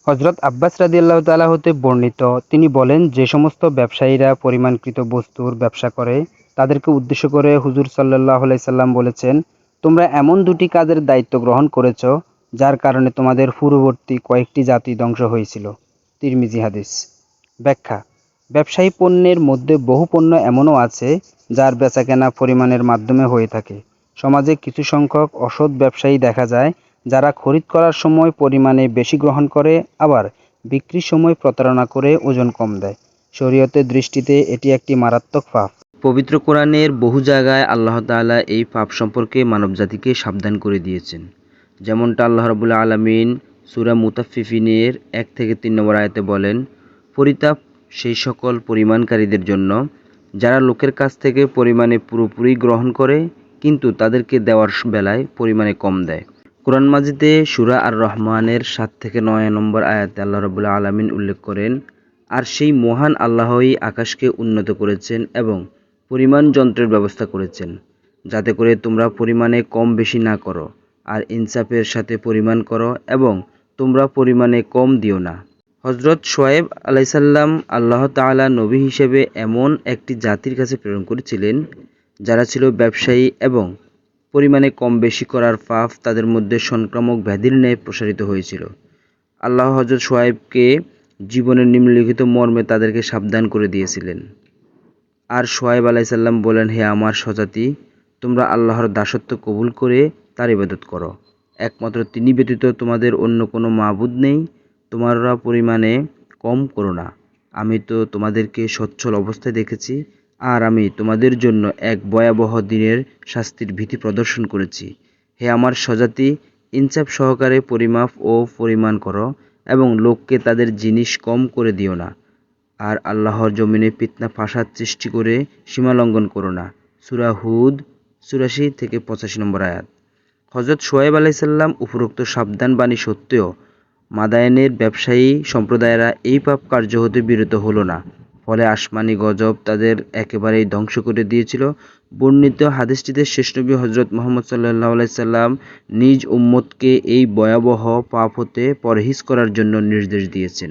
হযরত আব্বাস রাদিয়াল্লাহু তাআলা হতে বর্ণিত, তিনি বলেন, যে সমস্ত ব্যবসায়ীরা পরিমাণকৃত বস্তুর ব্যবসা করে তাদেরকে উদ্দেশ্য করে হুজুর সাল্লাল্লাহু আলাইহি সাল্লাম বলেছেন, তোমরা এমন দুটি কাজের দায়িত্ব গ্রহণ করেছ যার কারণে তোমাদের পূর্ববর্তী কয়েকটি জাতি ধ্বংস হয়েছিল। তিরমিজি হাদিস। ব্যাখ্যা: ব্যবসায়ী পণ্যের মধ্যে বহু পণ্য এমনও আছে যার বেচাকেনা পরিমাণের মাধ্যমে হয়ে থাকে। সমাজে কিছু সংখ্যক অসৎ ব্যবসায়ী দেখা যায় যারা খরিদ করার সময় পরিমাণে বেশি গ্রহণ করে, আবার বিক্রির সময় প্রতারণা করে ওজন কম দেয়। শরীয়তের দৃষ্টিতে এটি একটি মারাত্মক পাপ। পবিত্র কোরআনের বহু জায়গায় আল্লাহ তাআলা এই পাপ সম্পর্কে মানবজাতিকে সাবধান করে দিয়েছেন। যেমনটা আল্লাহ রাব্বুল আলামিন সূরা মুতাফফিফিনের 1-3 নম্বর আয়াতে বলেন, পরিতাপ সেই সকল পরিমাণকারীদের জন্য যারা লোকের কাছ থেকে পরিমাণে পুরোপুরি গ্রহণ করে কিন্তু তাদেরকে দেওয়ার বেলায় পরিমাণে কম দেয়। কোরআন মাজিদে সূরা আর-রহমানের 7-9 নম্বর আয়াতে আল্লাহ রাব্বুল আলামিন উল্লেখ করেন, আর সেই মহান আল্লাহই আকাশকে উন্নত করেছেন এবং পরিমাণ যন্ত্রের ব্যবস্থা করেছেন, যাতে করে তোমরা পরিমাণে কম বেশি না করো, আর ইনসাফের সাথে পরিমাণ করো এবং তোমরা পরিমাণে কম দিও না। হযরত শুআয়ব আলাইহিসসালাম আল্লাহ তাআলা নবী হিসেবে এমন একটি জাতির কাছে প্রেরণ করেছিলেন যারা ছিল ব্যবসায়ী এবং পরিমাণে কম বেশি করার পাপ তাদের মধ্যে সংক্রামক ব্যাধির ন্যায় প্রসারিত হয়েছিল। আল্লাহ হযরত শুআয়বকে জীবনের নিম্নলিখিত মর্মে তাদেরকে সাবধান করে দিয়েছিলেন। আর শুআয়ব আলাইহিসসালাম বলেন, হে আমার স্বজাতি, তোমরা আল্লাহর দাসত্ব কবুল করে তার ইবাদত করো। একমাত্র তিনি ব্যতীত তোমাদের অন্য কোনো মাবুদ নেই। তোমরা পরিমাণে কম করো না। আমি তো তোমাদেরকে সচ্ছল অবস্থায় দেখেছি, আর আমি তোমাদের জন্য এক ভয়াবহ দিনের শাস্তির ভীতি প্রদর্শন করেছি। হে আমার স্বজাতি, ইনসাফ সহকারে পরিমাপ ও পরিমাণ করো এবং লোককে তাদের জিনিস কম করে দিও না। আর আল্লাহর জমিনে ফিতনা ফাসাদ সৃষ্টি করে সীমা লঙ্ঘন করো না। সূরা হুদ 84-85 নম্বর আয়াত। হযরত শুআয়ব আলাইহিসসালাম উপরোক্ত সাবধান বাণী সত্ত্বেও মাদায়েনের ব্যবসায়ী সম্প্রদায়েরা এই পাপ কার্য হতে বিরত হলো না। ফলে আসমানি গজব তাদের একেবারেই ধ্বংস করে দিয়েছিল। বর্ণিত হাদিসটিতে শেষ নবী হযরত মুহাম্মদ সাল্লাল্লাহু আলাইহি সাল্লাম নিজ উম্মতকে এই ভয়াবহ পাপ হতে পরহেজ করার জন্য নির্দেশ দিয়েছেন।